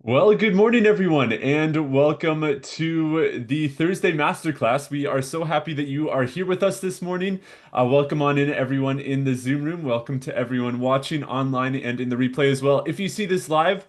Well, good morning, everyone, and welcome to the Thursday Masterclass. We are so happy that you are here with us this morning. Welcome on in, everyone in the Zoom room. Welcome to everyone watching online and in the replay as well. If you see this live,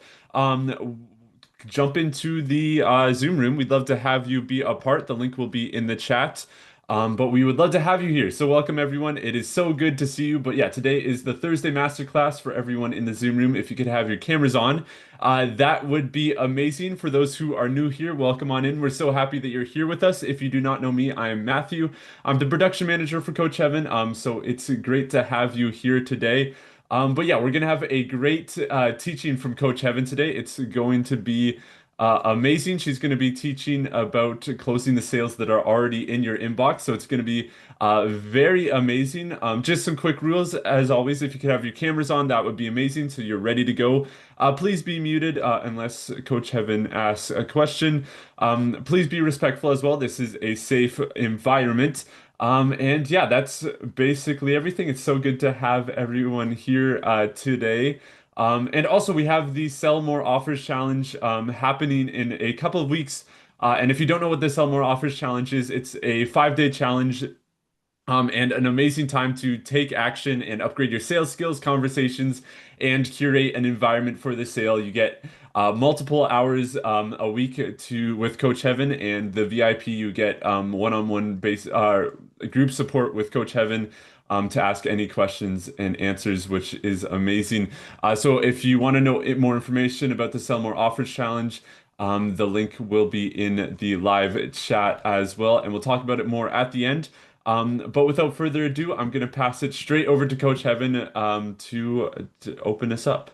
jump into the Zoom room. We'd love to have you be a part. The link will be in the chat. But we would love to have you here. So welcome everyone. It is so good to see you. But yeah, today is the Thursday Masterclass for everyone in the Zoom room. If you could have your cameras on, that would be amazing. For those who are new here, welcome on in. We're so happy that you're here with us. If you do not know me, I am Matthew. I'm the production manager for Coach Heaven. So it's great to have you here today. But yeah, we're gonna have a great teaching from Coach Heaven today. It's going to be amazing. She's going to be teaching about closing the sales that are already in your inbox. So it's going to be very amazing. Just some quick rules, as always. If you could have your cameras on, that would be amazing. So you're ready to go. Please be muted unless Coach Heaven asks a question. Please be respectful as well. This is a safe environment. And yeah, that's basically everything. It's so good to have everyone here today. And also, we have the Sell More Offers Challenge happening in a couple of weeks. And if you don't know what the Sell More Offers Challenge is, it's a 5-day challenge and an amazing time to take action and upgrade your sales skills, conversations, and curate an environment for the sale. You get multiple hours a week to with Coach Heaven, and the VIP you get one-on-one base group support with Coach Heaven. To ask any questions and answers, which is amazing. So, if you want to know more information about the Sell More Offers Challenge, the link will be in the live chat as well, and we'll talk about it more at the end. But without further ado, I'm going to pass it straight over to Coach Heaven to open us up.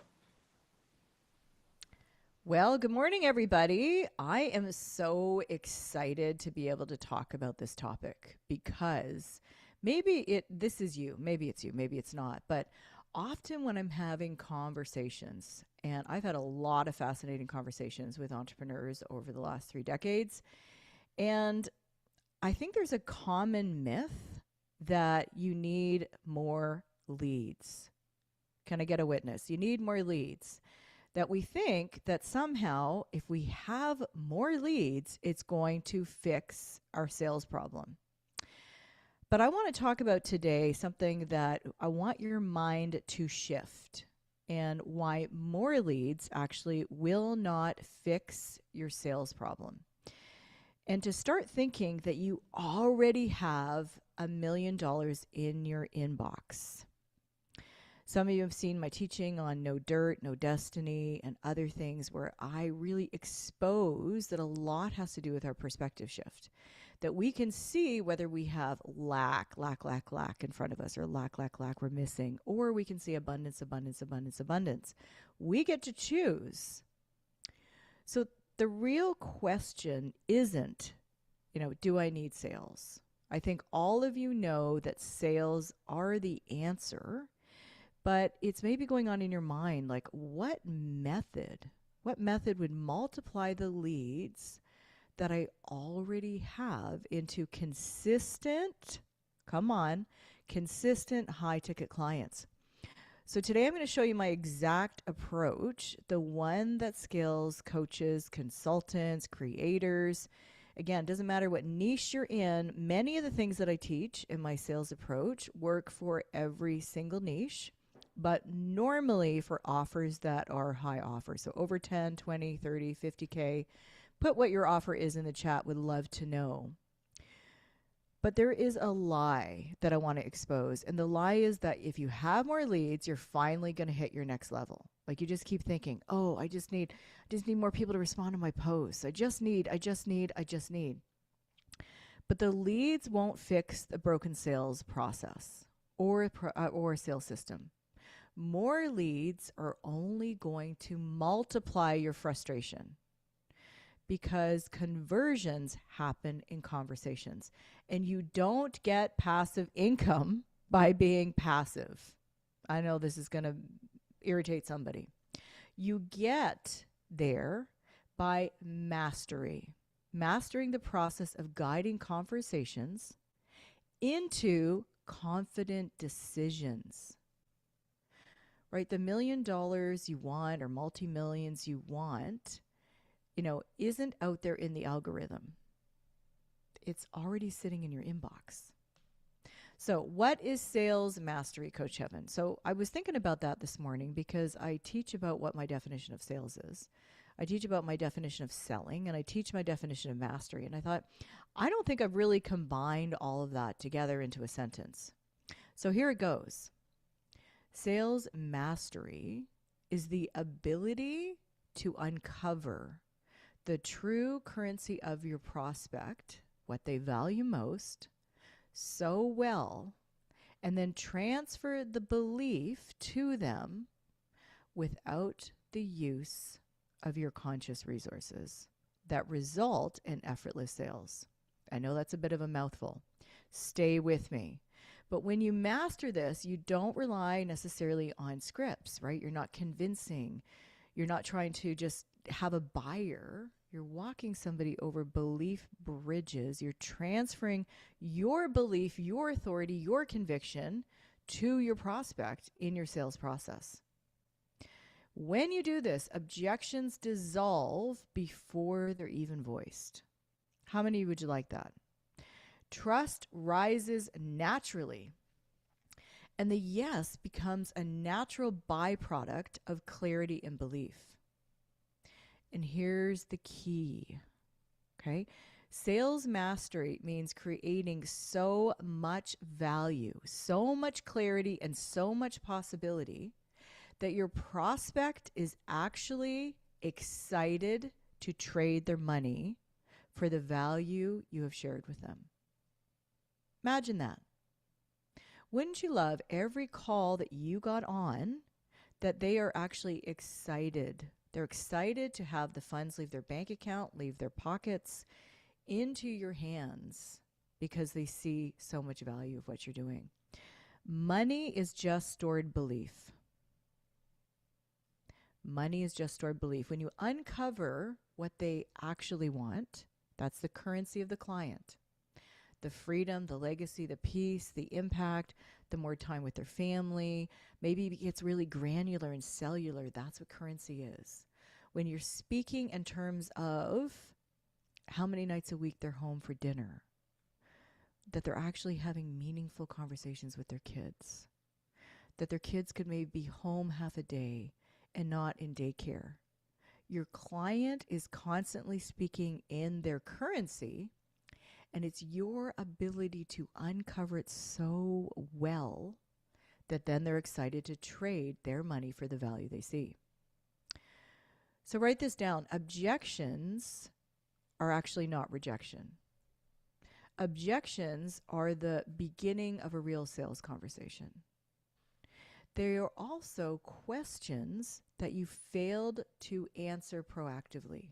Well, good morning, everybody. I am so excited to be able to talk about this topic because this is you, maybe it's you, maybe it's not, but often when I'm having conversations, and I've had a lot of fascinating conversations with entrepreneurs over the last 3 decades, and I think there's a common myth that you need more leads. Can I get a witness? You need more leads. That we think that somehow, if we have more leads, it's going to fix our sales problem. But I want to talk about today something that I want your mind to shift and why more leads actually will not fix your sales problem. And to start thinking that you already have $1 million in your inbox. Some of you have seen my teaching on no dirt, no destiny, and other things where I really expose that a lot has to do with our perspective shift. That we can see whether we have lack in front of us, or lack we're missing, or we can see abundance. We get to choose. So the real question isn't, do I need sales? I think all of you know that sales are the answer. But it's maybe going on in your mind, like what method would multiply the leads that I already have into consistent high ticket clients? So today I'm going to show you my exact approach, the one that scales coaches, consultants, creators. Again, doesn't matter what niche you're in. Many of the things that I teach in my sales approach work for every single niche, but normally for offers that are high offers. So over 10, 20, 30, 50K. Put what your offer is in the chat. Would love to know. But there is a lie that I want to expose. And the lie is that if you have more leads, you're finally going to hit your next level. Like you just keep thinking, oh, I just need more people to respond to my posts. I just need. But the leads won't fix the broken sales process or sales system. More leads are only going to multiply your frustration because conversions happen in conversations. And you don't get passive income by being passive. I know this is going to irritate somebody. You get there by mastering the process of guiding conversations into confident decisions. Right? The $1 million you want or multi-millions you want isn't out there in the algorithm. It's already sitting in your inbox. So, what is sales mastery, Coach Heaven? So, I was thinking about that this morning because I teach about what my definition of sales is. I teach about my definition of selling, and I teach my definition of mastery. And I thought, I don't think I've really combined all of that together into a sentence. So, here it goes. Sales mastery is the ability to uncover the true currency of your prospect, what they value most, so well, and then transfer the belief to them without the use of your conscious resources that result in effortless sales. I know that's a bit of a mouthful. Stay with me. But when you master this, you don't rely necessarily on scripts, right? You're not convincing. You're not trying to just have a buyer. You're walking somebody over belief bridges. You're transferring your belief, your authority, your conviction to your prospect in your sales process. When you do this, objections dissolve before they're even voiced. How many would you like that? Trust rises naturally, and the yes becomes a natural byproduct of clarity and belief. And here's the key, okay? Sales mastery means creating so much value, so much clarity, and so much possibility that your prospect is actually excited to trade their money for the value you have shared with them. Imagine that. Wouldn't you love every call that you got on that they are actually excited? They're excited to have the funds leave their bank account, leave their pockets, into your hands because they see so much value of what you're doing. Money is just stored belief. Money is just stored belief. When you uncover what they actually want, that's the currency of the client. The freedom, the legacy, the peace, the impact, the more time with their family. Maybe it gets really granular and cellular. That's what currency is. When you're speaking in terms of how many nights a week they're home for dinner, that they're actually having meaningful conversations with their kids, that their kids could maybe be home half a day and not in daycare. Your client is constantly speaking in their currency, and it's your ability to uncover it so well that then they're excited to trade their money for the value they see. So write this down. Objections are actually not rejection. Objections are the beginning of a real sales conversation. They are also questions that you failed to answer proactively.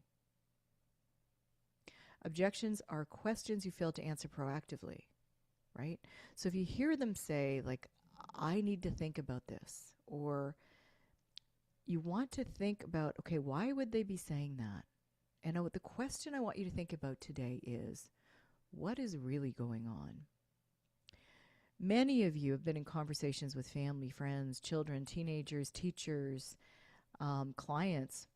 Objections are questions you failed to answer proactively, right? So if you hear them say, like, I need to think about this, or you want to think about, okay, why would they be saying that? And the question I want you to think about today is, what is really going on? Many of you have been in conversations with family, friends, children, teenagers, teachers, clients.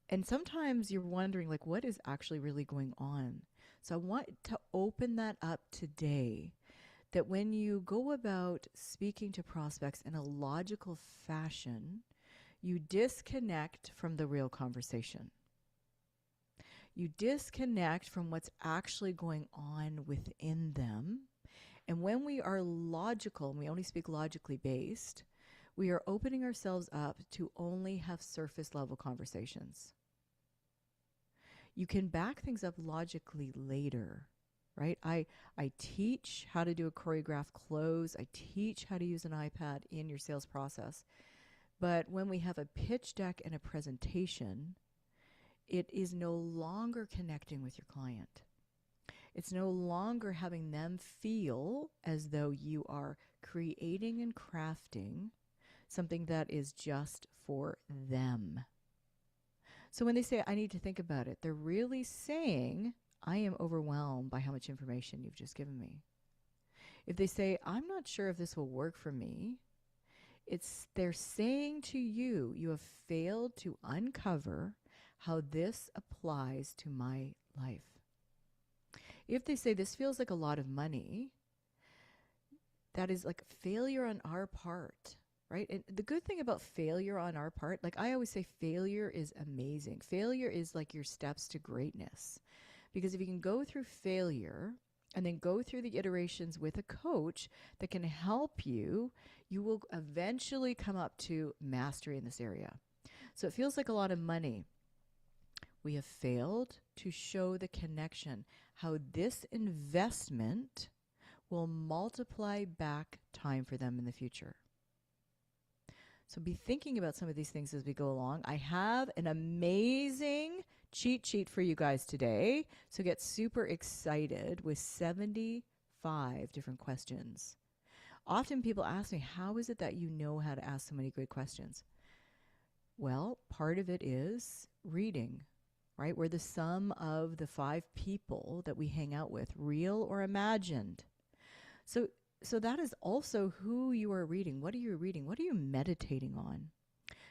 And sometimes you're wondering, like, what is actually really going on? So I want to open that up today, that when you go about speaking to prospects in a logical fashion, you disconnect from the real conversation. You disconnect from what's actually going on within them. And when we are logical, and we only speak logically based, we are opening ourselves up to only have surface level conversations. You can back things up logically later, right? I teach how to do a choreographed close. I teach how to use an iPad in your sales process. But when we have a pitch deck and a presentation, it is no longer connecting with your client. It's no longer having them feel as though you are creating and crafting something that is just for them. So when they say, I need to think about it, they're really saying, I am overwhelmed by how much information you've just given me. If they say, I'm not sure if this will work for me, they're saying to you, you have failed to uncover how this applies to my life. If they say this feels like a lot of money, that is like failure on our part, right? And the good thing about failure on our part, like I always say, failure is amazing. Failure is like your steps to greatness. Because if you can go through failure and then go through the iterations with a coach that can help you, you will eventually come up to mastery in this area. So it feels like a lot of money. We have failed to show the connection, how this investment will multiply back time for them in the future. So be thinking about some of these things as we go along. I have an amazing cheat sheet for you guys today. So get super excited with 75 different questions. Often people ask me, how is it that you know how to ask so many good questions? Well, part of it is reading, right? We're the sum of the 5 people that we hang out with, real or imagined. So so that is also who you are reading. What are you reading? What are you meditating on?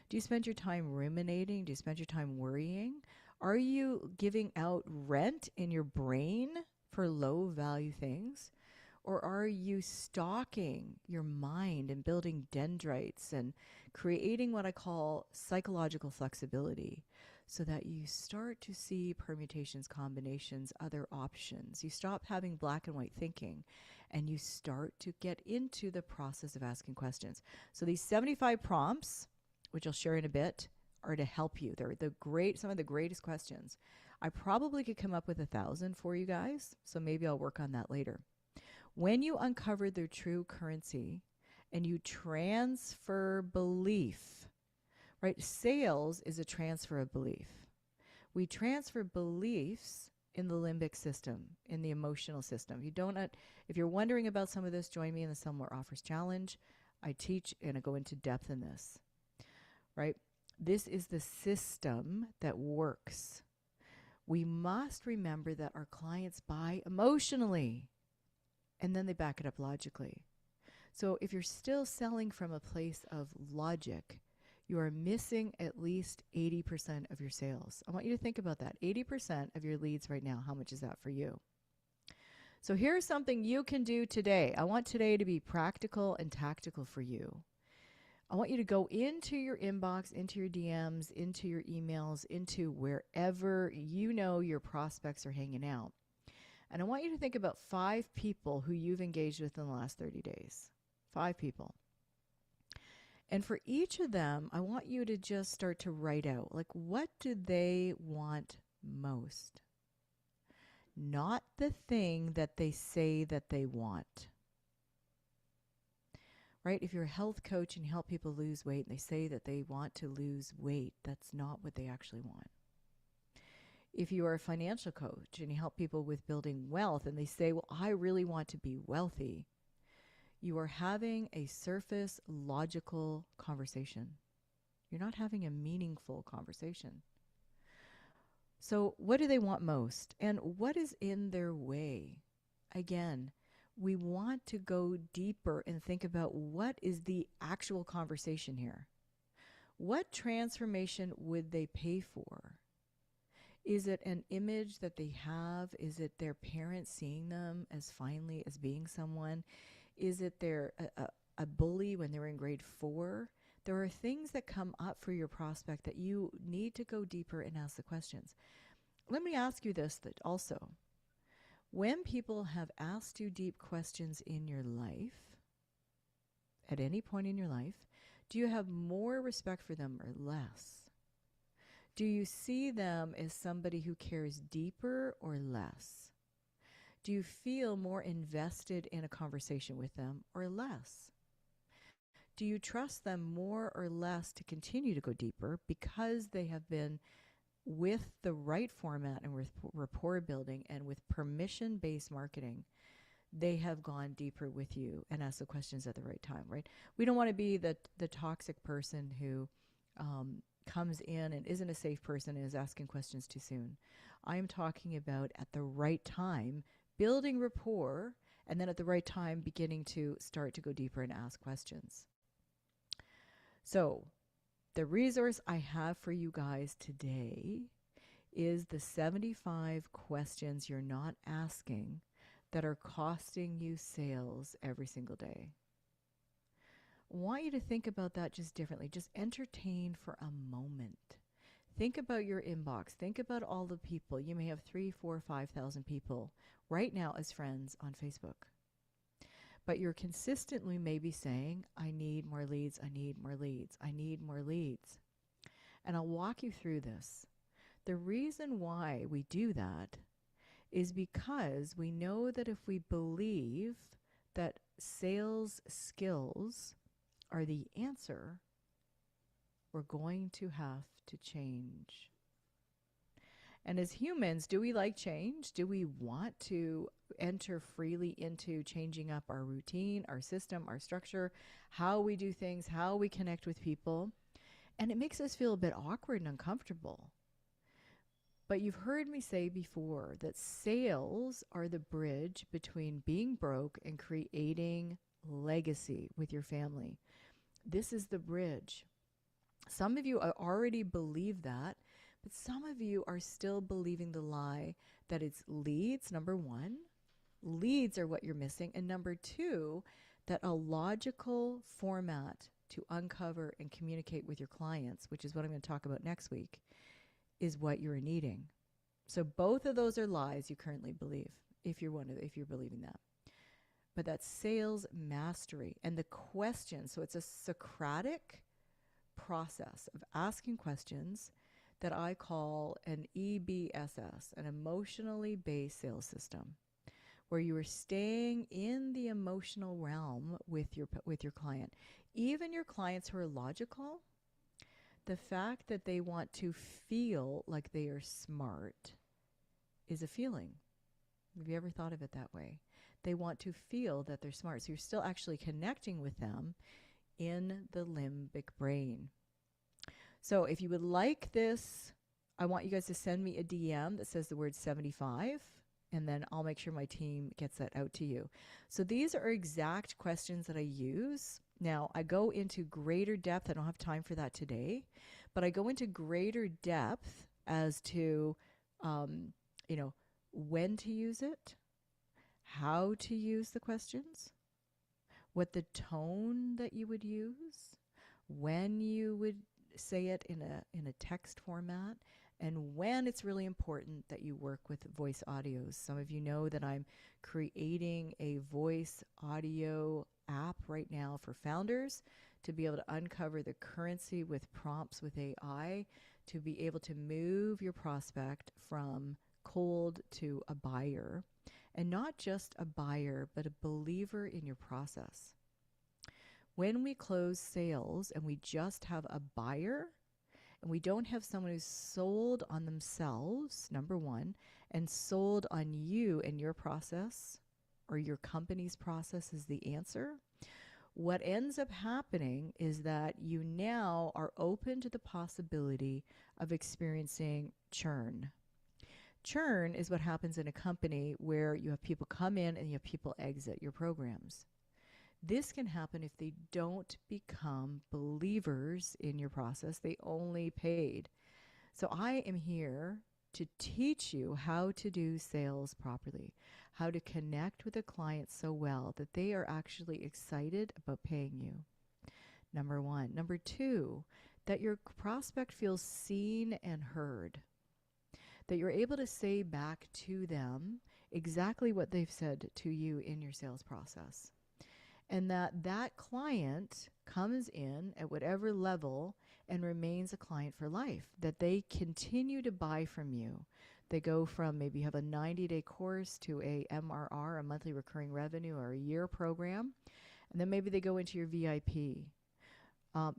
Do you spend your time ruminating? Do you spend your time worrying? Are you giving out rent in your brain for low value things? Or are you stalking your mind and building dendrites and creating what I call psychological flexibility so that you start to see permutations, combinations, other options? You stop having black and white thinking and you start to get into the process of asking questions. So these 75 prompts, which I'll share in a bit, are to help you. They're some of the greatest questions. I probably could come up with 1,000 for you guys, so maybe I'll work on that later. When you uncover their true currency and you transfer belief, right? Sales is a transfer of belief. We transfer beliefs in the limbic system, in the emotional system. If you're wondering about some of this, join me in the Sell More Offers Challenge. I teach and I go into depth in this, right? This is the system that works. We must remember that our clients buy emotionally and then they back it up logically. So if you're still selling from a place of logic, you are missing at least 80% of your sales. I want you to think about that. 80% of your leads right now, how much is that for you? So here's something you can do today. I want today to be practical and tactical for you. I want you to go into your inbox, into your DMs, into your emails, into wherever you know your prospects are hanging out. And I want you to think about 5 people who you've engaged with in the last 30 days. 5 people. And for each of them, I want you to just start to write out, like, what do they want most? Not the thing that they say that they want. Right? If you're a health coach and you help people lose weight and they say that they want to lose weight, that's not what they actually want. If you are a financial coach and you help people with building wealth and they say, well, I really want to be wealthy, you are having a surface logical conversation. You're not having a meaningful conversation. So what do they want most? And what is in their way? Again, we want to go deeper and think about what is the actual conversation here. What transformation would they pay for? Is it an image that they have? Is it their parents seeing them as finally as being someone? Is it a bully when they're in grade 4? There are things that come up for your prospect that you need to go deeper and ask the questions. Let me ask you this that also. When people have asked you deep questions in your life, at any point in your life, do you have more respect for them or less? Do you see them as somebody who cares deeper or less? Do you feel more invested in a conversation with them or less? Do you trust them more or less to continue to go deeper because they have been with the right format and with rapport building and with permission-based marketing? They have gone deeper with you and asked the questions at the right time, right? We don't want to be the toxic person who comes in and isn't a safe person and is asking questions too soon. I am talking about at the right time, building rapport, and then at the right time, beginning to start to go deeper and ask questions. So the resource I have for you guys today is the 75 questions you're not asking that are costing you sales every single day. I want you to think about that just differently. Just entertain for a moment. Think about your inbox. Think about all the people. You may have 3, 4, 5,000 people right now as friends on Facebook. But you're consistently maybe saying, I need more leads, I need more leads, I need more leads. And I'll walk you through this. The reason why we do that is because we know that if we believe that sales skills are the answer, we're going to have to change. And as humans, do we like change? Do we want to enter freely into changing up our routine, our system, our structure, how we do things, how we connect with people? And it makes us feel a bit awkward and uncomfortable. But you've heard me say before that sales are the bridge between being broke and creating legacy with your family. This is the bridge. Some of you already believe that, but some of you are still believing the lie that it's leads, number one. Leads are what you're missing. And number two, that a logical format to uncover and communicate with your clients, which is what I'm going to talk about next week, is what you're needing. So both of those are lies you currently believe, if you're believing that. But that's sales mastery. And the question, so it's a Socratic process of asking questions that I call an EBSS, an emotionally based sales system, where you are staying in the emotional realm with your client. Even your clients who are logical, the fact that they want to feel like they are smart is a feeling. Have you ever thought of it that way? They want to feel that they're smart. So you're still actually connecting with them in the limbic brain. So if you would like this, I want you guys to send me a DM that says the word 75, and then I'll make sure my team gets that out to you. So these are exact questions that I use. Now, I go into greater depth. I don't have time for that today, but I go into greater depth as to, when to use it, how to use the questions, what the tone that you would use, when you would say it in a text format, and when it's really important that you work with voice audios. Some of you know that I'm creating a voice audio app right now for founders to be able to uncover the currency with prompts with AI, to be able to move your prospect from cold to a buyer, and not just a buyer, but a believer in your process. When we close sales and we just have a buyer and we don't have someone who's sold on themselves, number one, and sold on you and your process or your company's process is the answer, what ends up happening is that you now are open to the possibility of experiencing churn. Churn is what happens in a company where you have people come in and you have people exit your programs. This can happen if they don't become believers in your process. They only paid. So I am here to teach you how to do sales properly, how to connect with a client so well that they are actually excited about paying you. Number one. Number two, that your prospect feels seen and heard, that you're able to say back to them exactly what they've said to you in your sales process. And that client comes in at whatever level and remains a client for life, that they continue to buy from you. They go from maybe you have a 90-day course to a MRR, a monthly recurring revenue, or a year program. And then maybe they go into your VIP.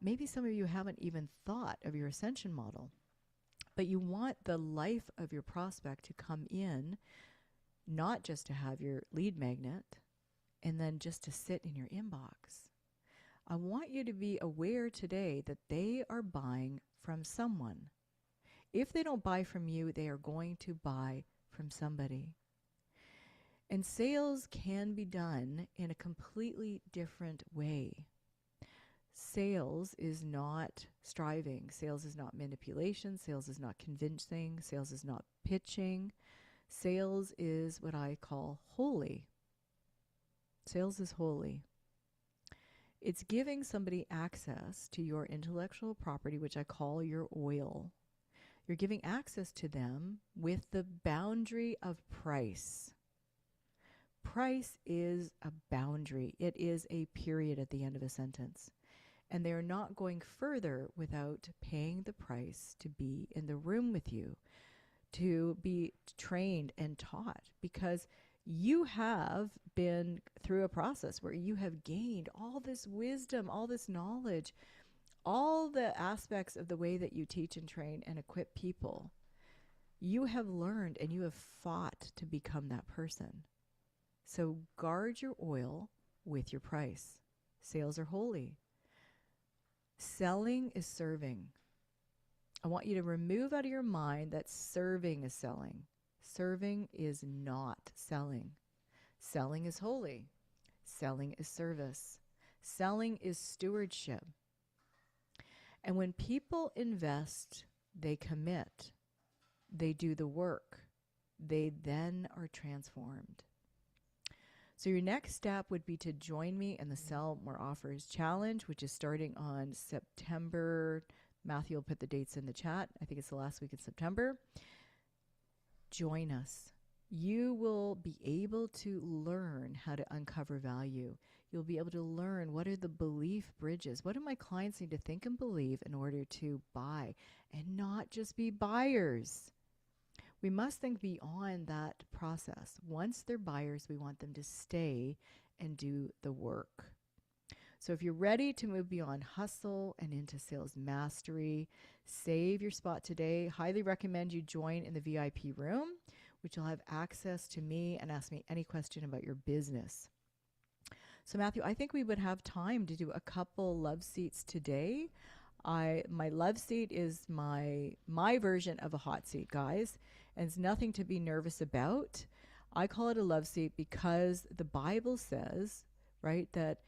Maybe some of you haven't even thought of your ascension model, but you want the life of your prospect to come in, not just to have your lead magnet, and then just to sit in your inbox. I want you to be aware today that they are buying from someone. If they don't buy from you, they are going to buy from somebody. And sales can be done in a completely different way. Sales is not striving. Sales is not manipulation. Sales is not convincing. Sales is not pitching. Sales is what I call holy. Sales is holy. It's giving somebody access to your intellectual property, which I call your oil. You're giving access to them with the boundary of price. Price is a boundary, it is a period at the end of a sentence. And they're not going further without paying the price to be in the room with you, to be trained and taught, because you have been through a process where you have gained all this wisdom, all this knowledge, all the aspects of the way that you teach and train and equip people. You have learned and you have fought to become that person. So guard your oil with your price. Sales are holy. Selling is serving. I want you to remove out of your mind that serving is selling. Serving is not selling. Selling is holy. Selling is service. Selling is stewardship. And when people invest, they commit, they do the work, they then are transformed. So your next step would be to join me in the Sell More Offers Challenge, which is starting on September. Matthew will put the dates in the chat. I think it's the last week in September. Join us. You will be able to learn how to uncover value. You'll be able to learn what are the belief bridges. What do my clients need to think and believe in order to buy and not just be buyers? We must think beyond that process. Once they're buyers, we want them to stay and do the work. So if you're ready to move beyond hustle and into sales mastery, save your spot today. Highly recommend you join in the VIP room, which will have access to me and ask me any question about your business. So Matthew, I think we would have time to do a couple love seats today. My love seat is my version of a hot seat, guys, and it's nothing to be nervous about. I call it a love seat because the Bible says, right, that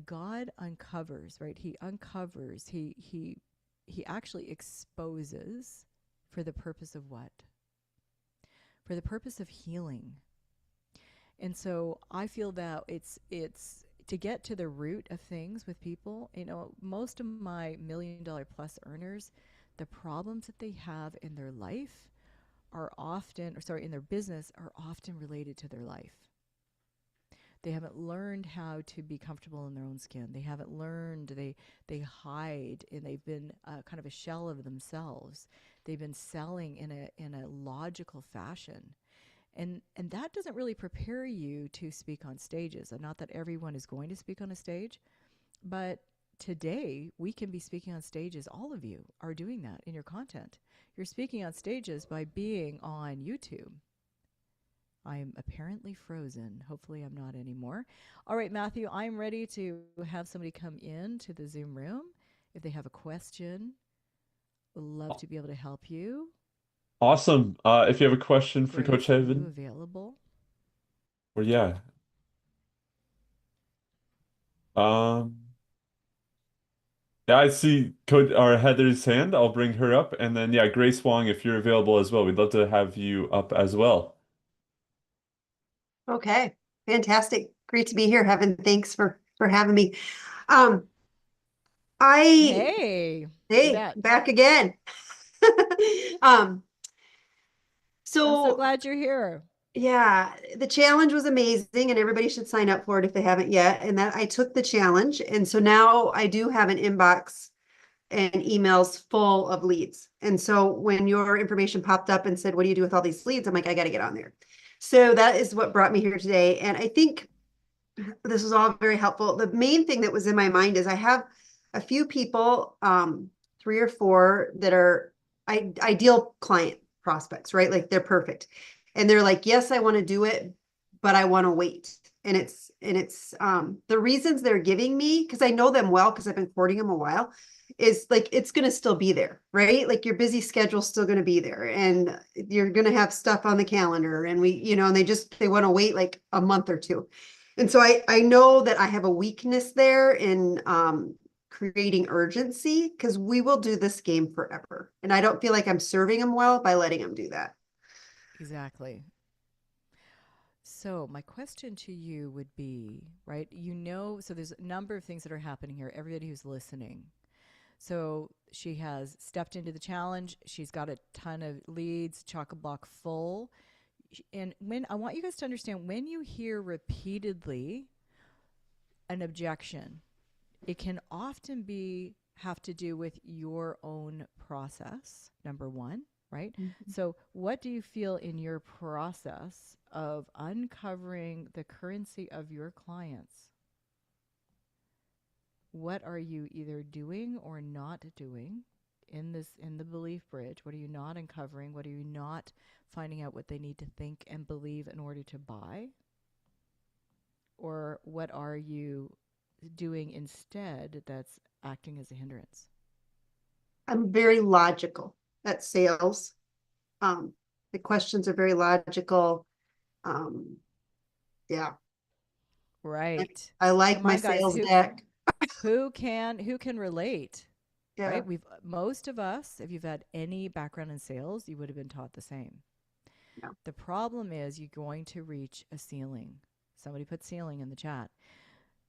God uncovers, right? He uncovers, he actually exposes for the purpose of what? For the purpose of healing. And so I feel that it's to get to the root of things with people. You know, most of my $1 million plus earners, the problems that they have in their life are often, in their business are often related to their life. They haven't learned how to be comfortable in their own skin. They haven't learned, they hide, and they've been kind of a shell of themselves. They've been selling in a logical fashion. And that doesn't really prepare you to speak on stages. And not that everyone is going to speak on a stage, but today we can be speaking on stages. All of you are doing that in your content. You're speaking on stages by being on YouTube. I'm apparently frozen. Hopefully I'm not anymore. All right, Matthew, I'm ready to have somebody come in to the Zoom room. If they have a question, we'd love to be able to help you. Awesome. If you have a question for Coach Grace, are you Evan, available? or yeah. Um, yeah, I see Coach or Heather's hand. I'll bring her up, and then yeah, Grace Wong, if you're available as well, we'd love to have you up as well. Okay, fantastic. Great to be here, Heaven. Thanks for having me. Um, I Hey, you hey, bet. back again. Um, I'm so so glad you're here. yeah, the challenge was amazing, and everybody should sign up for it if they haven't yet. And that I took the challenge, and so now I do have an inbox and emails full of leads. And so when your information popped up and said, "What do you do with all these leads?" I'm like, I got to get on there. So that is what brought me here today. And I think this was all very helpful. The main thing that was in my mind is I have a few people, 3 or 4 that are ideal client prospects, right? Like they're perfect. And they're like, yes, I want to do it, but I want to wait. And it's the reasons they're giving me, because I know them well, because I've been courting them a while, is like it's going to still be there, right? Like your busy schedule's still going to be there, and you're going to have stuff on the calendar, and and they want to wait like a month or two. And so I know that I have a weakness there in creating urgency because we will do this game forever. And I don't feel like I'm serving them well by letting them do that. Exactly. So, my question to you would be, right? So there's a number of things that are happening here. Everybody who's listening. So, she has stepped into the challenge. She's got a ton of leads, chock-a block full. And when I want you guys to understand, when you hear repeatedly an objection, it can often be have to do with your own process, number one, right? Mhm. So, what do you feel in your process of uncovering the currency of your clients? What are you either doing or not doing in the belief bridge? What are you not uncovering? What are you not finding out what they need to think and believe in order to buy? Or what are you doing instead that's acting as a hindrance? I'm very logical at sales. Um, the questions are very logical. Um, yeah, Right. I like Come my on, guys. sales deck. Who can relate? Yeah. Right? We've most of us, if you've had any background in sales, you would have been taught the same. Yeah. The problem is you're going to reach a ceiling. Somebody put ceiling in the chat.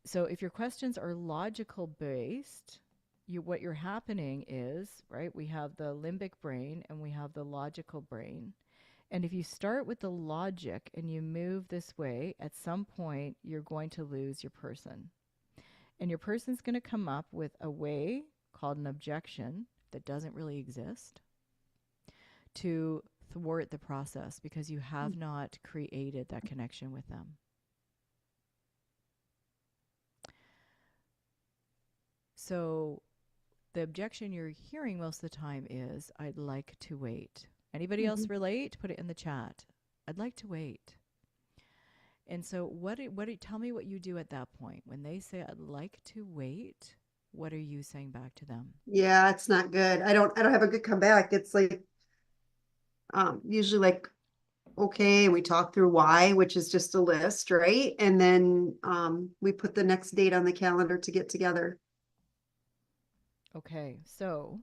So if your questions are logical based, what you're happening is, right? We have the limbic brain and we have the logical brain. And if you start with the logic and you move this way, at some point you're going to lose your person. And your person's going to come up with a way called an objection that doesn't really exist to thwart the process because you have not created that connection with them. So the objection you're hearing most of the time is, I'd like to wait. Anybody else Mhm. relate? Put it in the chat. I'd like to wait. And so tell me what you do at that point. When they say, I'd like to wait, what are you saying back to them? Yeah, it's not good. I don't have a good comeback. It's like usually like okay, we talk through why, which is just a list, right? And then we put the next date on the calendar to get together. Okay, so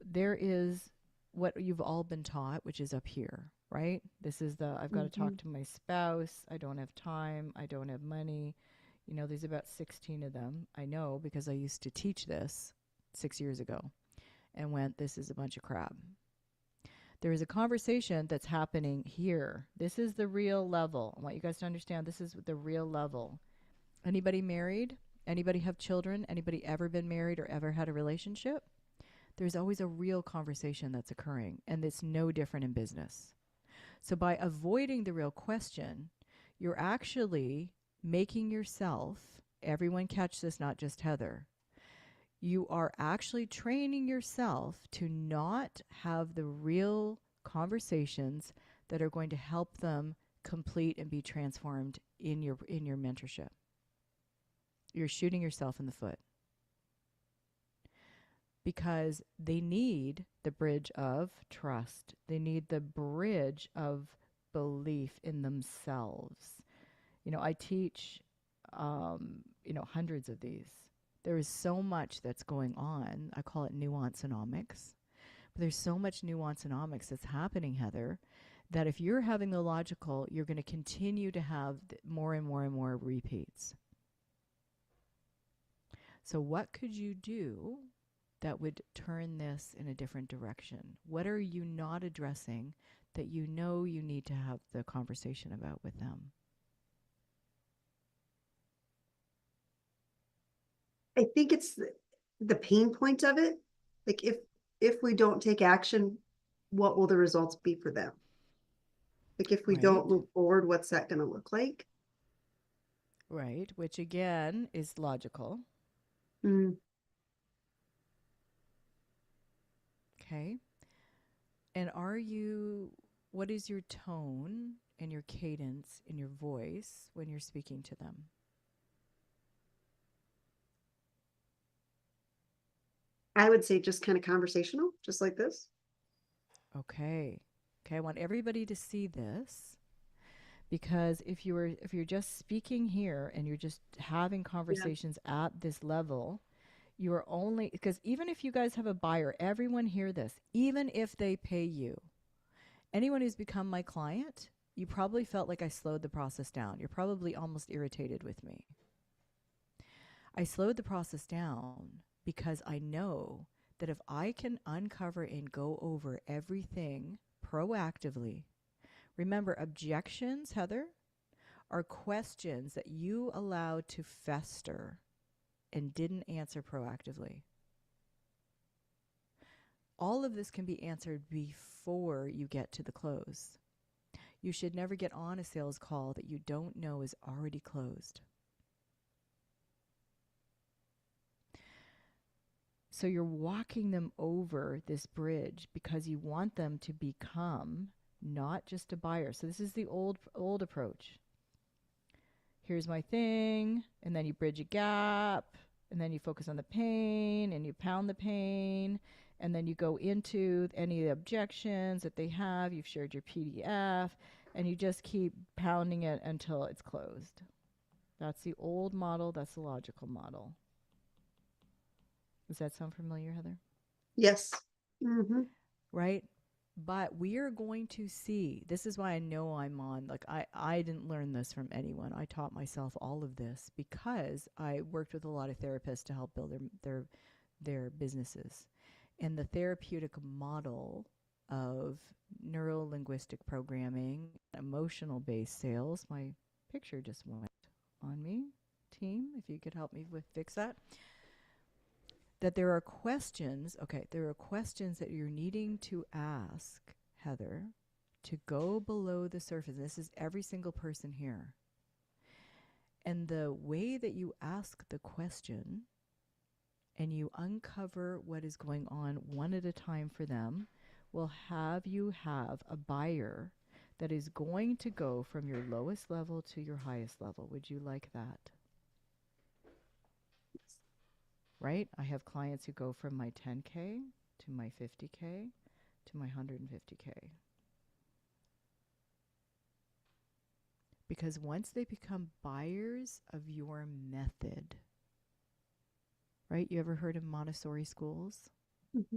there is what you've all been taught, which is up here, right? This is I've got to talk Mhm. to my spouse. I don't have time. I don't have money. There's about 16 of them. I know because I used to teach this 6 years ago and went, this is a bunch of crap. There is a conversation that's happening here. This is the real level. I want you guys to understand this is the real level. Anybody married? Anybody have children? Anybody ever been married or ever had a relationship? There's always a real conversation that's occurring, and it's no different in business. So by avoiding the real question, you're actually making yourself, everyone catch this, not just Heather, you are actually training yourself to not have the real conversations that are going to help them complete and be transformed in your mentorship. You're shooting yourself in the foot because they need the bridge of trust. They need the bridge of belief in themselves. I teach, hundreds of these. There is so much that's going on. I call it nuance-onomics. But there's so much nuance-onomics that's happening, Heather, that if you're having the logical, you're going to continue to have more and more and more repeats. So what could you do that would turn this in a different direction? What are you not addressing that you know you need to have the conversation about with them? I think it's the pain point of it. Like if we don't take action, what will the results be for them? Like if we don't Right? move forward, what's that going to look like? Right, which again is logical. Mm. Okay. And what is your tone and your cadence in your voice when you're speaking to them? I would say just kind of conversational, just like this. Okay. Okay, I want everybody to see this because if you're just speaking here and you're just having Yeah. conversations at this level, You are only, because even if you guys have a buyer, everyone hear this, even if they pay you, anyone who's become my client, you probably felt like I slowed the process down. You're probably almost irritated with me. I slowed the process down because I know that if I can uncover and go over everything proactively, remember, objections, Heather, are questions that you allowed to fester and didn't answer proactively. All of this can be answered before you get to the close. You should never get on a sales call that you don't know is already closed. So you're walking them over this bridge because you want them to become not just a buyer. So this is the old approach. Here's my thing, and then you bridge a gap, and then you focus on the pain, and you pound the pain, and then you go into any of the objections that they have. You've shared your PDF, and you just keep pounding it until it's closed. That's the old model. That's the logical model. Does that sound familiar, Heather? Yes. Mm-hmm. Right? But we are going to see, this is why I know I'm on, like I didn't learn this from anyone. I taught myself all of this because I worked with a lot of therapists to help build their businesses. And the therapeutic model of neuro-linguistic programming, emotional-based sales, my picture just went on me. Team, if you could help me with fix that. That there are questions, okay, there are questions that you're needing to ask, Heather, to go below the surface. This is every single person here. And the way that you ask the question and you uncover what is going on one at a time for them will have you have a buyer that is going to go from your lowest level to your highest level. Would you like that? Right? I have clients who go from my 10K to my 50K to my 150K. Because once they become buyers of your method, right? You ever heard of Montessori schools? Mm-hmm.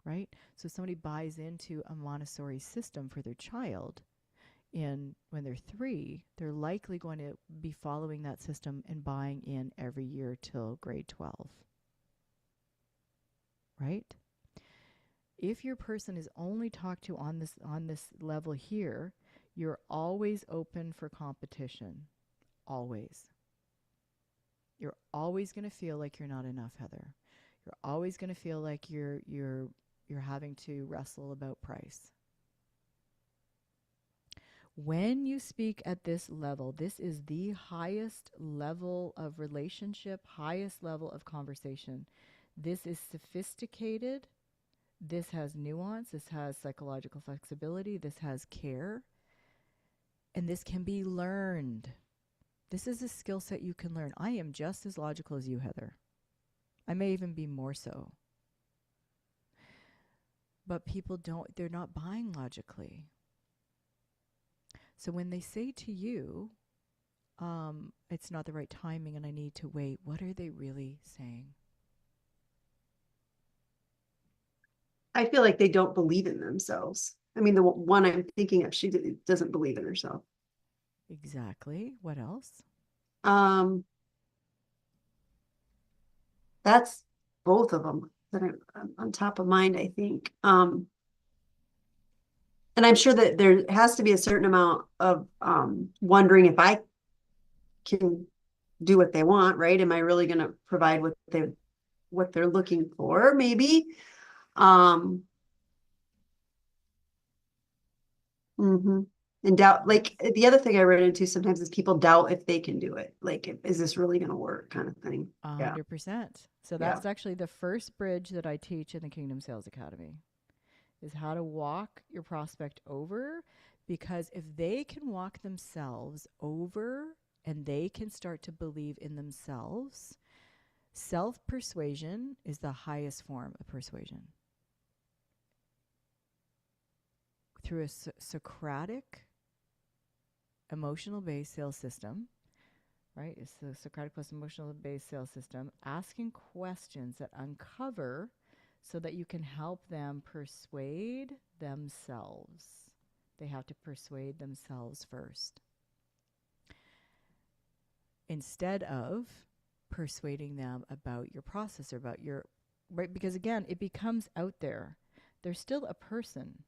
Right? So somebody buys into a Montessori system for their child, and when they're 3, they're likely going to be following that system and buying in every year till grade 12. Right? If your person is only talked to on this level here, you're always open for competition. Always. You're always going to feel like you're not enough, Heather. You're always going to feel like you're having to wrestle about price. When you speak at this level, this is the highest level of relationship, highest level of conversation. This is sophisticated. This has nuance. This has psychological flexibility. This has care. And this can be learned. This is a skill set you can learn. I am just as logical as you, Heather. I may even be more so. But people they're not buying logically. So when they say to you, it's not the right timing and I need to wait, what are they really saying? I feel like they don't believe in themselves. I mean, the one I'm thinking of, she doesn't believe in herself. Exactly. What else? Um, that's both of them that are on top of mind, I think. And I'm sure that there has to be a certain amount of wondering if I can do what they want, right? Am I really going to provide what they're looking for? Maybe. Um, mhm. And doubt, like the other thing I run into sometimes is people doubt if they can do it. Like, is this really going to work, kind of thing. Yeah. 100%. So Yeah. that's actually the first bridge that I teach in the Kingdom Sales Academy is how to walk your prospect over, because if they can walk themselves over and they can start to believe in themselves, self-persuasion is the highest form of persuasion. Through a Socratic, emotional-based sales system, right? It's the Socratic plus emotional based sales system, asking questions that uncover so that you can help them persuade themselves. They have to persuade themselves first instead of persuading them about your process or about your, right? Because again, it becomes out there. They're still a person.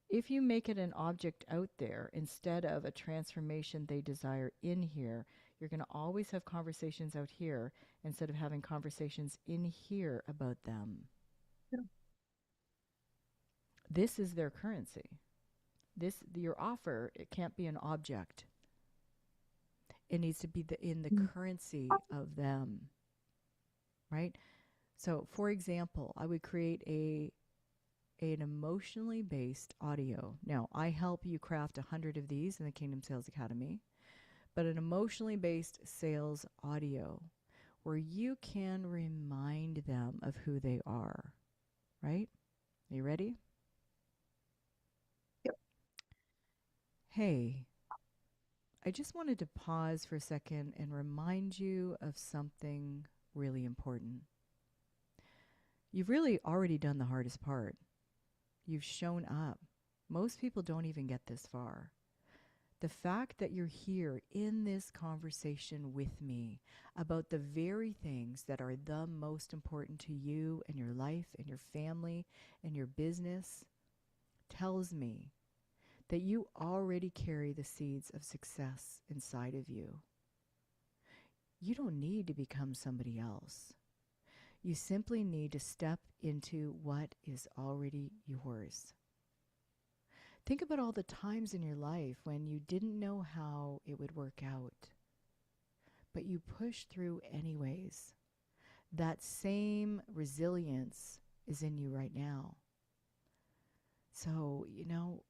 If you make it an object out there instead of a transformation they desire in here, you're going to always have conversations out here instead of having conversations in here about them. Yeah. This is their currency. This, your offer, it can't be an object. It needs to be in the currency of them, right? So, for example, I would create an emotionally based audio. Now, I help you craft 100 of these in the Kingdom Sales Academy, but an emotionally based sales audio where you can remind them of who they are, right? Are you ready? Yep. Hey, I just wanted to pause for a second and remind you of something really important. You've really already done the hardest part. You've shown up. Most people don't even get this far. The fact that you're here in this conversation with me about the very things that are the most important to you and your life and your family and your business tells me that you already carry the seeds of success inside of you. You don't need to become somebody else. You simply need to step into what is already yours. Think about all the times in your life when you didn't know how it would work out, but you pushed through anyways. That same resilience is in you right now. So,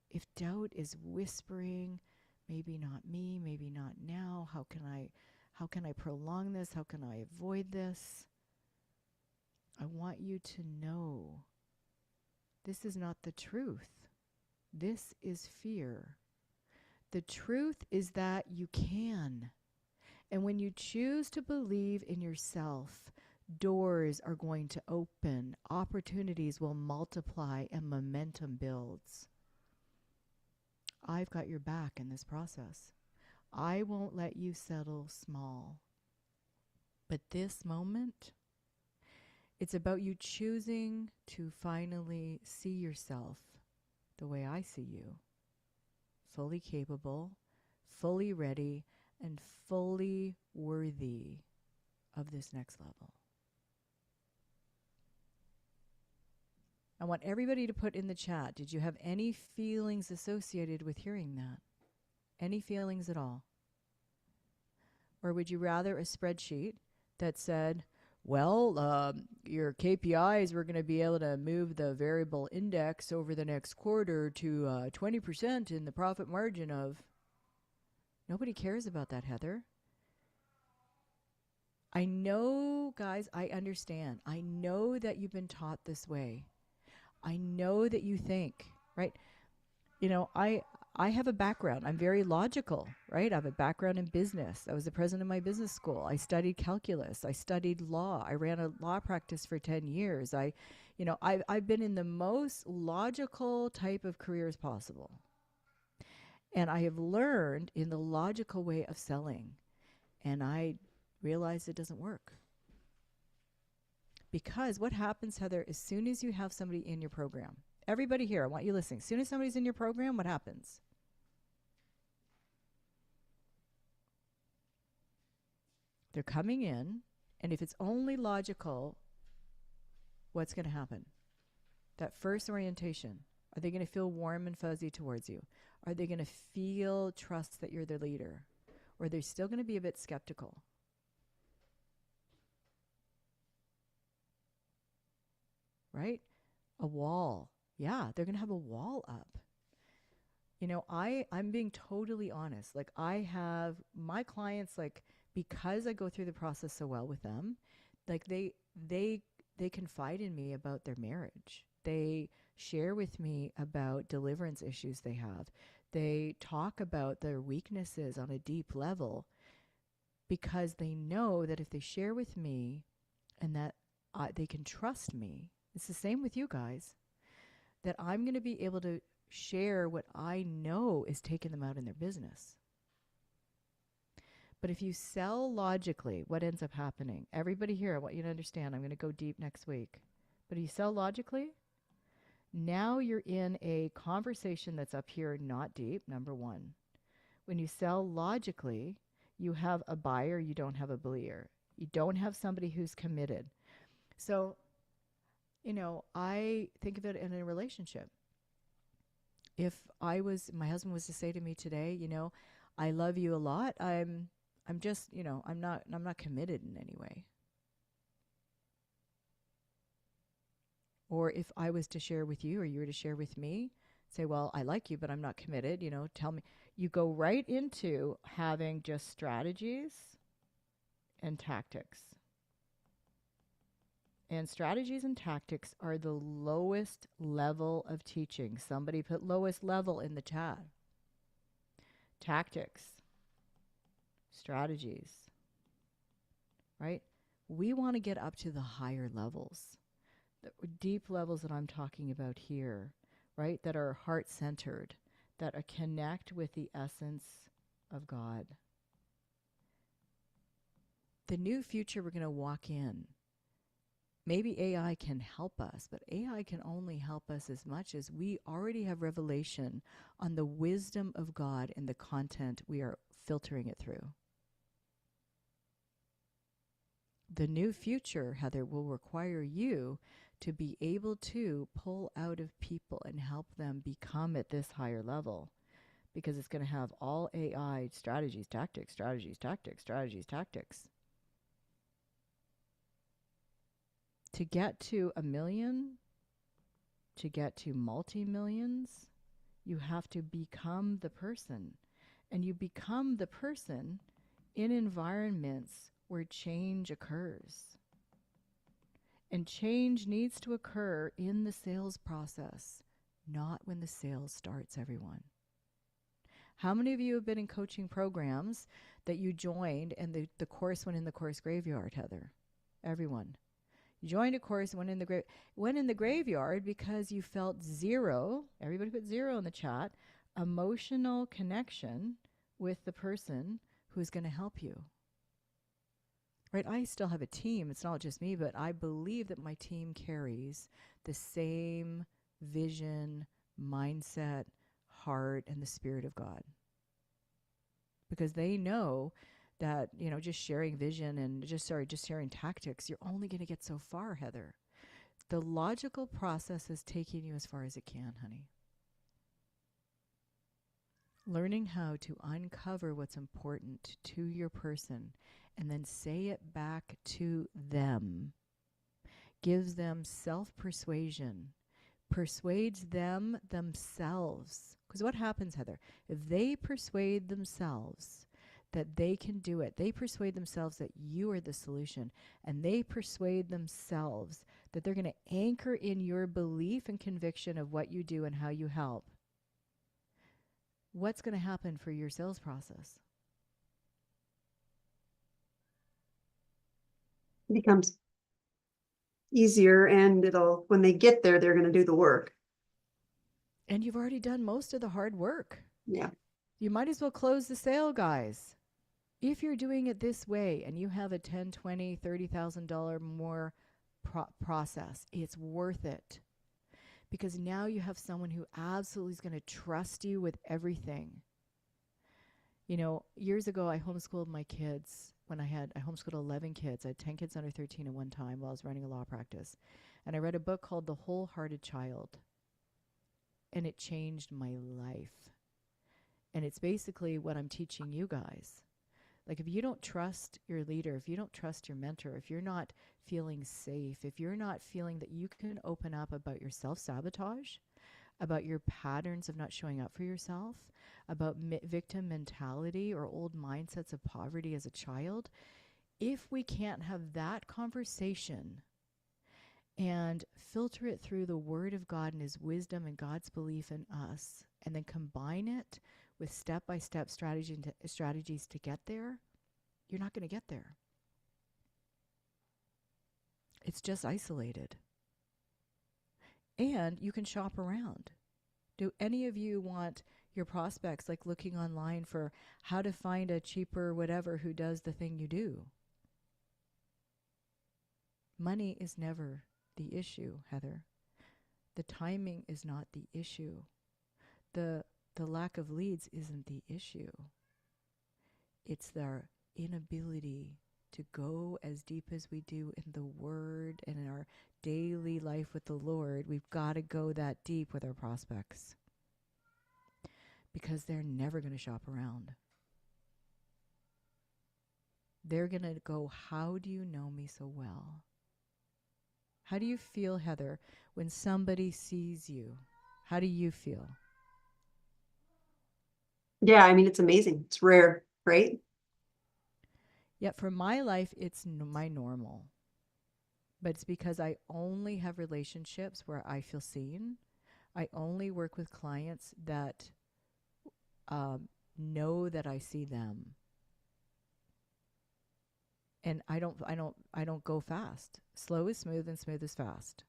if doubt is whispering, maybe not me, maybe not now, how can I prolong this? How can I avoid this? I want you to know this is not the truth. This is fear. The truth is that you can. And when you choose to believe in yourself, doors are going to open, opportunities will multiply, and momentum builds. I've got your back in this process. I won't let you settle small. But this moment, it's about you choosing to finally see yourself the way I see you. Fully capable, fully ready, and fully worthy of this next level. I want everybody to put in the chat, did you have any feelings associated with hearing that? Any feelings at all? Or would you rather a spreadsheet that said, well, your KPIs, we're going to be able to move the variable index over the next quarter to 20% in the profit margin of... Nobody cares about that, Heather. I know, guys, I understand. I know that you've been taught this way. I know that you think, right? I have a background. I'm very logical, right? I have a background in business. I was the president of my business school. I studied calculus. I studied law. I ran a law practice for 10 years. I've been in the most logical type of careers possible. And I have learned in the logical way of selling. And I realized it doesn't work. Because what happens, Heather, as soon as you have somebody in your program, everybody here, I want you listening. As soon as somebody's in your program, what happens? They're coming in, and if it's only logical, what's going to happen? That first orientation, are they going to feel warm and fuzzy towards you? Are they going to feel trust that you're their leader? Or are they still going to be a bit skeptical? Right? A wall. Yeah, they're going to have a wall up. I'm being totally honest. Like, I have my clients, like, because I go through the process so well with them, like they confide in me about their marriage. They share with me about deliverance issues they have. They talk about their weaknesses on a deep level. because they know that if they share with me and that they can trust me, it's the same with you guys, that I'm going to be able to share what I know is taking them out in their business. But if you sell logically, what ends up happening? Everybody here, I want you to understand, I'm going to go deep next week. But if you sell logically, now you're in a conversation that's up here, not deep, number one. When you sell logically, you have a buyer, you don't have a believer. You don't have somebody who's committed. So, I think of it in a relationship. If my husband was to say to me today, I love you a lot. I'm just, I'm not committed in any way. Or if I was to share with you or you were to share with me, say, well, I like you, but I'm not committed, tell me. You go right into having just strategies and tactics. And strategies and tactics are the lowest level of teaching. Somebody put lowest level in the chat. Tactics, strategies, right? We want to get up to the higher levels, the deep levels that I'm talking about here, right? That are heart-centered, that are connect with the essence of God. The new future we're going to walk in, maybe AI can help us, but AI can only help us as much as we already have revelation on the wisdom of God in the content we are filtering it through. The new future, Heather, will require you to be able to pull out of people and help them become at this higher level, because it's going to have all AI strategies, tactics, strategies, tactics, strategies, tactics. To get to 1 million, to get to multi-millions, you have to become the person. And you become the person in environments where change occurs. And change needs to occur in the sales process, not when the sales starts, everyone. How many of you have been in coaching programs that you joined and the course went in the course graveyard, Heather? Everyone. You joined a course, went in the graveyard because you felt zero, everybody put zero in the chat, emotional connection with the person who's going to help you. Right? I still have a team. It's not just me, but I believe that my team carries the same vision, mindset, heart, and the Spirit of God. Because they know that, just sharing vision and just sharing tactics, you're only going to get so far, Heather. The logical process is taking you as far as it can, honey. Learning how to uncover what's important to your person and then say it back to them gives them self-persuasion, persuades them themselves. Because what happens, Heather, if they persuade themselves that they can do it, they persuade themselves that you are the solution, and they persuade themselves that they're going to anchor in your belief and conviction of what you do and how you help, what's going to happen for your sales process? It becomes easier, and when they get there, they're going to do the work. And you've already done most of the hard work. Yeah. You might as well close the sale, guys. If you're doing it this way and you have a $10,000, $20,000, $30,000 more process, it's worth it. Because now you have someone who absolutely is going to trust you with everything. Years ago, I homeschooled my kids. I homeschooled 11 kids. I had 10 kids under 13 at one time while I was running a law practice. And I read a book called The Wholehearted Child. And it changed my life. And it's basically what I'm teaching you guys. Like, if you don't trust your leader, if you don't trust your mentor, if you're not feeling safe, if you're not feeling that you can open up about your self-sabotage, about your patterns of not showing up for yourself, about victim mentality or old mindsets of poverty as a child, if we can't have that conversation and filter it through the Word of God and His wisdom and God's belief in us, and then combine it with step-by-step strategies to get there, You're not going to get there. It's just isolated. And you can shop around. Do any of you want your prospects like looking online for how to find a cheaper whatever who does the thing you do? Money is never the issue, Heather. The timing is not the issue. The the lack of leads isn't the issue. It's their inability to go as deep as we do in the Word and in our daily life with the Lord. We've got to go that deep with our prospects because they're never going to shop around. They're going to go, how do you know me so well? How do you feel, Heather, when somebody sees you? How do you feel? Yeah, I mean, it's amazing. It's rare, right? Yet for my life, it's my normal. But it's because I only have relationships where I feel seen. I only work with clients that know that I see them. And I don't go fast. Slow is smooth and smooth is fast.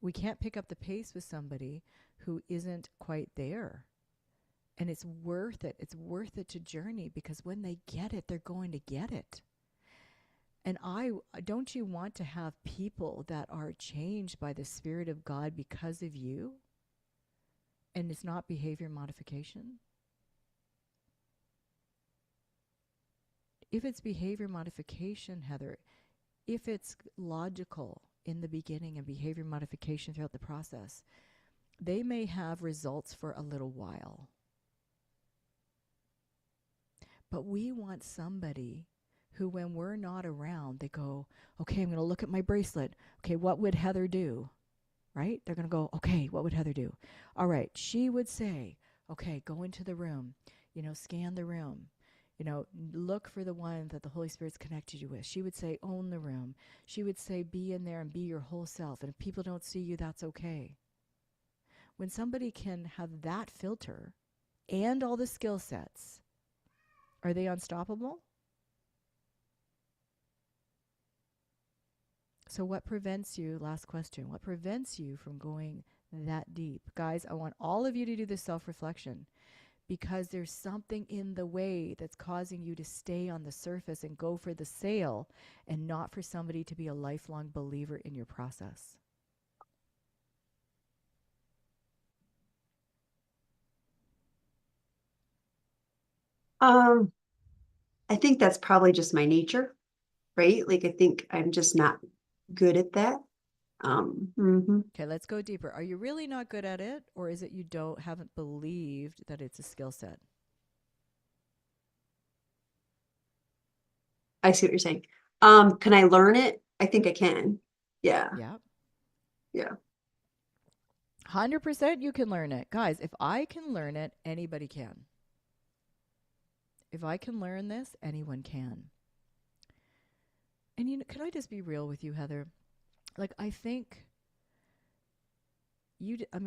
We can't pick up the pace with somebody who isn't quite there. And it's worth it. It's worth it to journey because when they get it, they're going to get it. And don't you want to have people that are changed by the Spirit of God because of you? And it's not behavior modification? If it's behavior modification, Heather, if it's logical in the beginning and behavior modification throughout the process, they may have results for a little while. But we want somebody who, when we're not around, they go, okay, I'm going to look at my bracelet. Okay, what would Heather do? Right? They're going to go, okay, what would Heather do? All right, she would say, okay, go into the room, scan the room, look for the one that the Holy Spirit's connected you with. She would say, own the room. She would say, be in there and be your whole self. And if people don't see you, that's okay. When somebody can have that filter and all the skill sets, are they unstoppable? So what prevents you, last question, what prevents you from going that deep? Guys, I want all of you to do this self-reflection because there's something in the way that's causing you to stay on the surface and go for the sale and not for somebody to be a lifelong believer in your process. Um, I think that's probably just my nature, right? Like I think I'm just not good at that. Mhm. Okay, let's go deeper. Are you really not good at it, or is it you haven't believed that it's a skill set? I see what you're saying. Can I learn it? I think I can. Yeah. Yeah. Yeah. 100% you can learn it. Guys, if I can learn it, anybody can. If I can learn this, anyone can. And can I just be real with you, Heather? Like, I think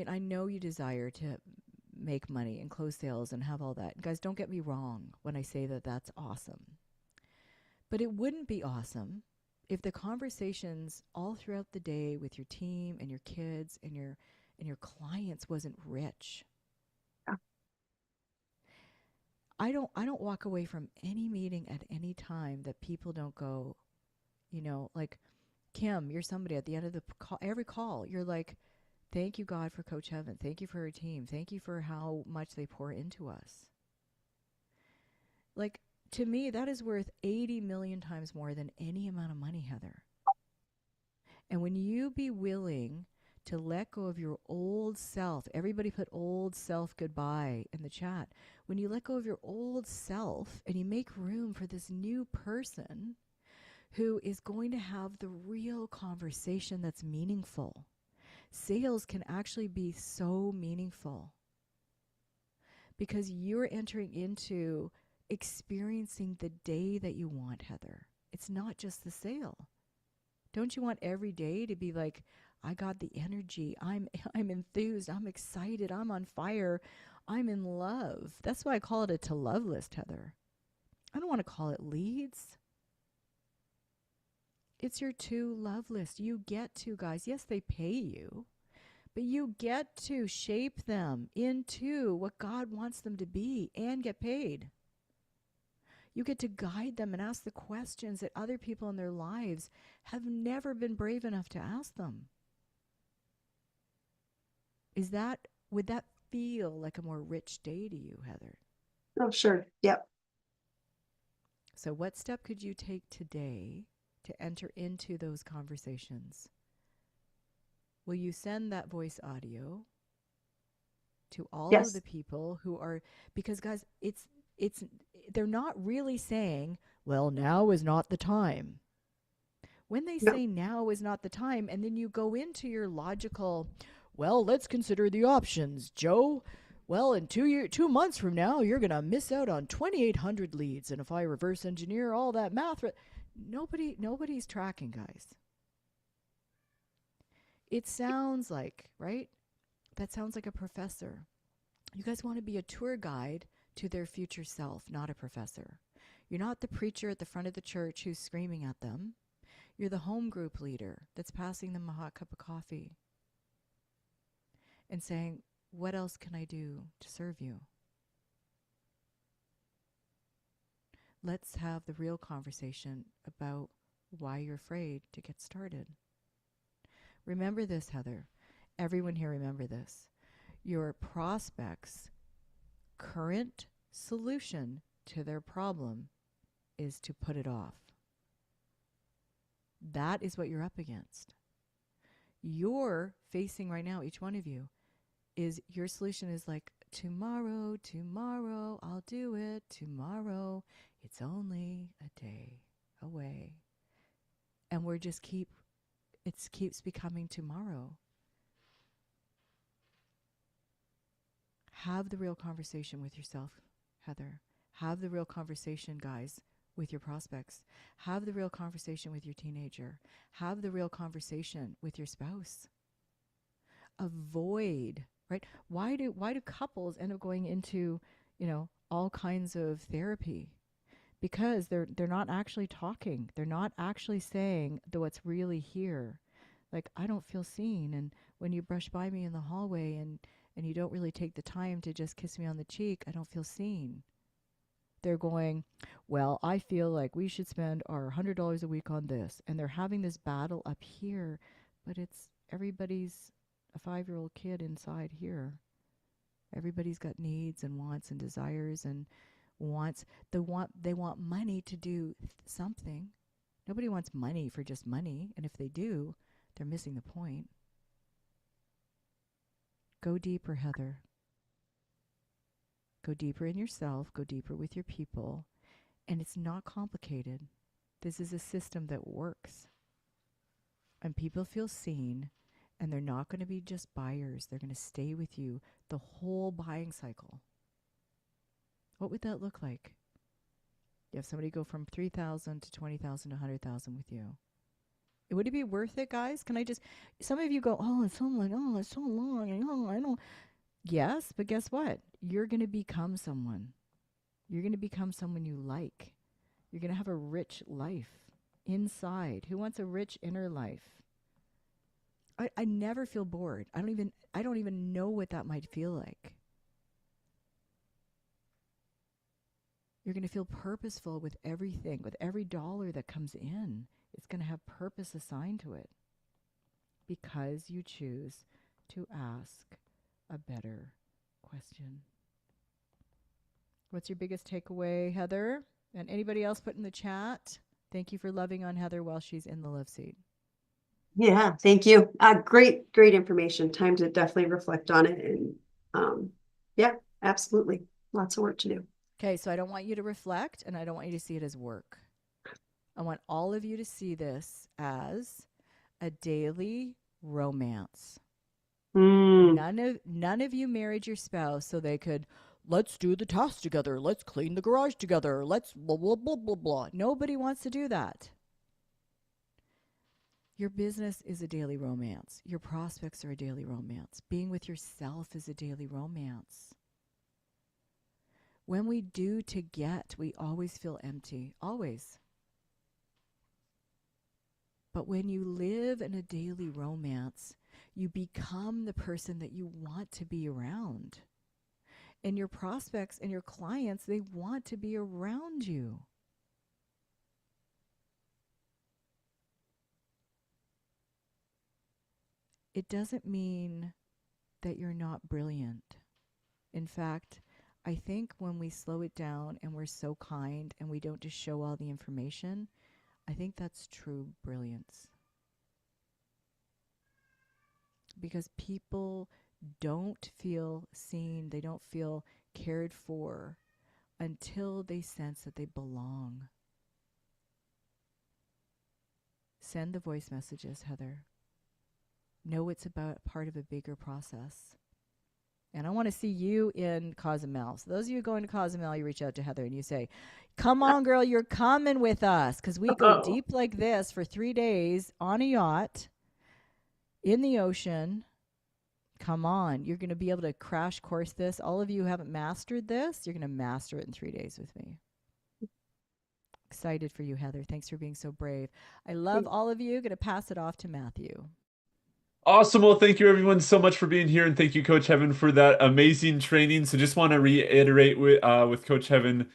I know you desire to make money and close sales and have all that. Guys, don't get me wrong when I say that that's awesome. But it wouldn't be awesome if the conversations all throughout the day with your team and your kids and your clients wasn't rich. I don't walk away from any meeting at any time that people don't go, like, Kim, you're somebody at the end of the call, every call, you're like, thank you, God, for Coach Heaven. Thank you for her team. Thank you for how much they pour into us. Like, to me, that is worth 80 million times more than any amount of money, Heather. And when you be willing to let go of your old self, everybody put old self goodbye in the chat. When you let go of your old self and you make room for this new person who is going to have the real conversation that's meaningful, sales can actually be so meaningful because you're entering into experiencing the day that you want, Heather. It's not just the sale. Don't you want every day to be like, I got the energy. I'm enthused. I'm excited. I'm on fire. I'm in love. That's why I call it a to love list, Heather. I don't want to call it leads. It's your to love list. You get to, guys. Yes, they pay you, but you get to shape them into what God wants them to be and get paid. You get to guide them and ask the questions that other people in their lives have never been brave enough to ask them. Would that feel like a more rich day to you, Heather? Oh, sure. Yep. So, what step could you take today to enter into those conversations? Will you send that voice audio to all of the Yes. people who are, because guys, it's they're not really saying, well, now is not the time. When they No. say now is not the time, and then you go into your logical, well, let's consider the options, Joe. Well, in 2 months from now, you're gonna miss out on 2,800 leads, and if I reverse engineer all that math, nobody's tracking, guys. It sounds like, right? That sounds like a professor. You guys want to be a tour guide to their future self, not a professor. You're not the preacher at the front of the church who's screaming at them. You're the home group leader that's passing them a hot cup of coffee and saying, what else can I do to serve you? Let's have the real conversation about why you're afraid to get started. Remember this, Heather. Everyone here, remember this. Your prospect's current solution to their problem is to put it off. That is what you're up against. You're facing right now, each one of you, is your solution is like, tomorrow, I'll do it, tomorrow, it's only a day away. And it keeps becoming tomorrow. Have the real conversation with yourself, Heather. Have the real conversation, guys, with your prospects. Have the real conversation with your teenager. Have the real conversation with your spouse. Avoid, right? Why do couples end up going into, all kinds of therapy? Because they're not actually talking. They're not actually saying what's really here. Like, I don't feel seen, and when you brush by me in the hallway and you don't really take the time to just kiss me on the cheek, I don't feel seen. They're going, well, I feel like we should spend our $100 a week on this. And they're having this battle up here, but everybody's a 5-year-old kid inside here. Everybody's got needs and wants and desires and they want money to do something. Nobody wants money for just money. And if they do, they're missing the point. Go deeper, Heather. Go deeper in yourself. Go deeper with your people. And it's not complicated. This is a system that works. And people feel seen. And they're not going to be just buyers. They're going to stay with you the whole buying cycle. What would that look like? You have somebody go from 3,000 to 20,000 to 100,000 with you. Would it be worth it, guys? Some of you go, oh, it's so long, oh, I don't. Yes, but guess what? You're going to become someone. You're going to become someone you like. You're going to have a rich life inside. Who wants a rich inner life? I never feel bored. I don't even know what that might feel like. You're going to feel purposeful with everything, with every dollar that comes in. It's going to have purpose assigned to it because you choose to ask a better question. What's your biggest takeaway, Heather? And anybody else put in the chat? Thank you for loving on Heather while she's in the love seat. Yeah, thank you. Great information. Time to definitely reflect on it. And yeah, absolutely. Lots of work to do. Okay, so I don't want you to reflect and I don't want you to see it as work. I want all of you to see this as a daily romance. None of you married your spouse so they could, let's do the task together, let's clean the garage together, let's blah, blah, blah, blah, blah. Nobody wants to do that. Your business is a daily romance. Your prospects are a daily romance. Being with yourself is a daily romance. When we do to get, we always feel empty, always. But when you live in a daily romance, you become the person that you want to be around. And your prospects and your clients, they want to be around you. It doesn't mean that you're not brilliant. In fact, I think when we slow it down and we're so kind and we don't just show all the information, I think that's true brilliance. Because people don't feel seen, they don't feel cared for until they sense that they belong. Send the voice messages, Heather. Know it's about part of a bigger process. And I want to see you in Cozumel. So those of you going to Cozumel, you reach out to Heather and you say, come on, girl, you're coming with us. Because we go deep like this for 3 days on a yacht in the ocean. Come on. You're going to be able to crash course this. All of you who haven't mastered this, you're going to master it in 3 days with me. Excited for you, Heather. Thanks for being so brave. I love all of you. Going to pass it off to Matthew. Awesome. Well, thank you everyone so much for being here, and thank you, Coach Heaven, for that amazing training. So, just want to reiterate with Coach Heaven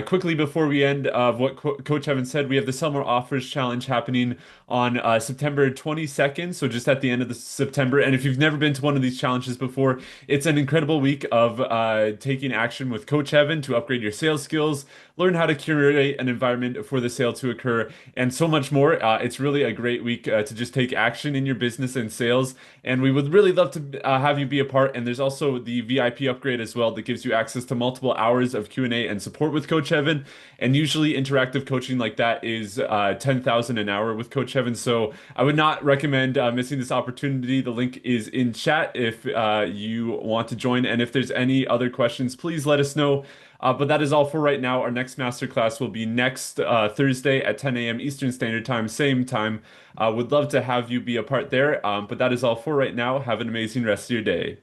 quickly before we end of what Coach Heaven said. We have the Summer Offers Challenge happening on September 22nd, so just at the end of the September. And if you've never been to one of these challenges before, it's an incredible week of taking action with Coach Heaven to upgrade your sales skills, learn how to curate an environment for the sale to occur, and so much more. It's really a great week to just take action in your business and sales. And we would really love to have you be a part. And there's also the VIP upgrade as well that gives you access to multiple hours of Q&A and support with Coach Heaven. And usually interactive coaching like that is 10,000 an hour with Coach Heaven. So I would not recommend missing this opportunity. The link is in chat if you want to join. And if there's any other questions, please let us know. But that is all for right now. Our next masterclass will be next Thursday at 10 a.m. Eastern Standard Time, same time. Would love to have you be a part there. But that is all for right now. Have an amazing rest of your day.